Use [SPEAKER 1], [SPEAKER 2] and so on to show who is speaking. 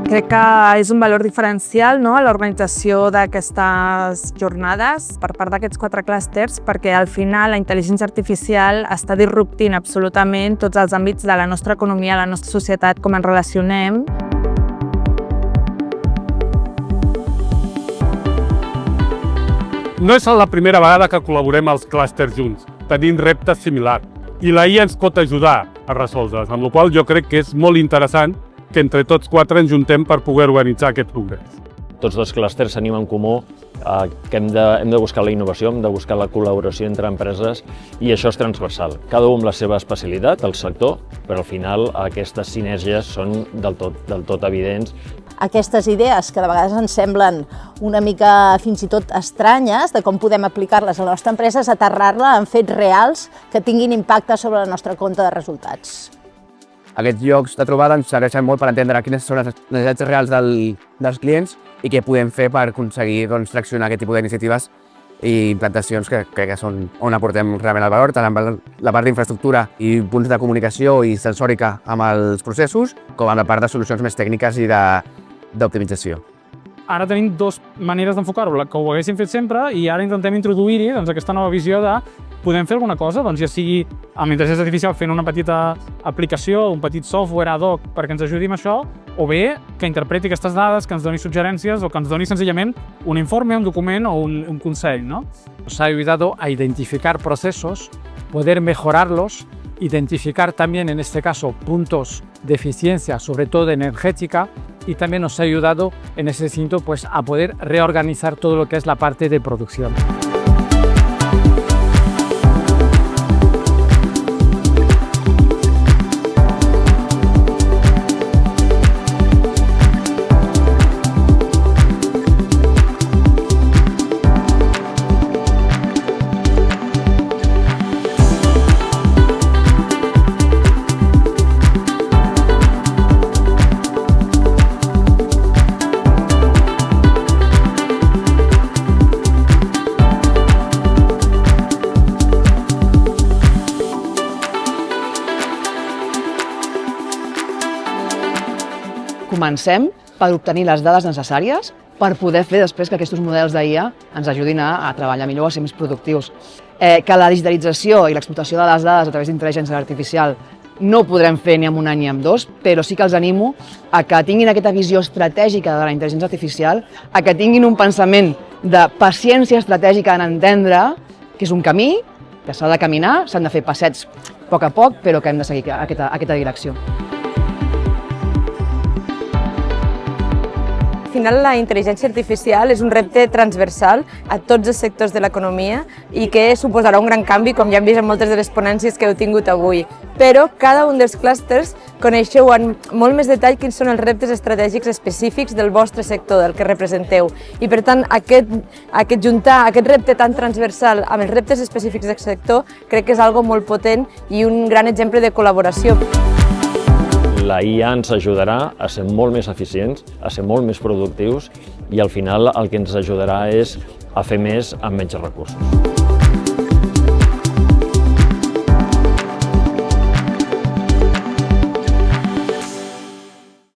[SPEAKER 1] Crec que és un valor diferencial, no?, a l'organització d'aquestes jornades per part d'aquests 4 clústers, perquè al final la intel·ligència artificial està disruptint absolutament tots els àmbits de la nostra economia, la nostra societat, com ens relacionem.
[SPEAKER 2] No és la primera vegada que col·laborem els clústers junts, tenint reptes similars, i la IA ens pot ajudar a resoldre'ls, amb la qual jo crec que és molt interessant que entre tots 4 ens juntem per poder organitzar aquest progrés.
[SPEAKER 3] Tots 2 clústers tenim en comú que hem de buscar la innovació, hem de buscar la col·laboració entre empreses, i això és transversal. Cada un amb la seva especialitat, el sector, però al final aquestes sinergies són del tot evidents.
[SPEAKER 4] Aquestes idees que de vegades ens semblen una mica fins i tot estranyes de com podem aplicar-les a la nostra empresa, és aterrar-la en fets reals que tinguin impacte sobre el nostre compte de resultats.
[SPEAKER 5] Aquests llocs de trobada ens serveixen molt per entendre quines són les necessitats reals dels clients i què podem fer per aconseguir traccionar aquest tipus d'iniciatives i implantacions que crec que són on aportem realment el valor, tant amb la part d'infraestructura i punts de comunicació i sensòrica amb els processos, com amb la part de solucions més tècniques i d'optimització.
[SPEAKER 6] Ara tenim 2 maneres d'enfocar-ho, que ho haguéssim fet sempre, i ara intentem introduir-hi aquesta nova visió de podem fer alguna cosa, ja sigui amb intel·ligència artificial fent una petita aplicació, un petit software ad hoc perquè ens ajudi amb això, o bé que interpreti aquestes dades, que ens doni suggerències o que ens doni senzillament un informe, un document o un consell, ¿no?
[SPEAKER 7] Nos ha ayudado a identificar procesos, poder mejorarlos, identificar también en este caso puntos de eficiencia, sobre todo energética, y también nos ha ayudado en ese sentido a poder reorganizar todo lo que es la parte de producción.
[SPEAKER 8] Comencem per obtenir les dades necessàries per poder fer després que aquests models d'IA ens ajudin a treballar millor, a ser més productius. Que la digitalització i l'explotació de les dades a través d'intel·ligència artificial no ho podrem fer ni en un any ni en 2, però sí que els animo a que tinguin aquesta visió estratègica de la intel·ligència artificial, a que tinguin un pensament de paciència estratègica en entendre que és un camí, que s'ha de caminar, s'han de fer passets a poc, però que hem de seguir aquesta direcció.
[SPEAKER 1] Al final, la intel·ligència artificial és un repte transversal a tots els sectors de l'economia i que suposarà un gran canvi, com ja hem vist en moltes de les ponències que heu tingut avui. Però cada un dels clústers coneixeu en molt més detall quins són els reptes estratègics específics del vostre sector, del que representeu. I per tant, juntar aquest repte tan transversal amb els reptes específics del sector crec que és algo molt potent i un gran exemple de col·laboració.
[SPEAKER 3] La IA ens ajudarà a ser molt més eficients, a ser molt més productius, i al final el que ens ajudarà és a fer més amb menys recursos.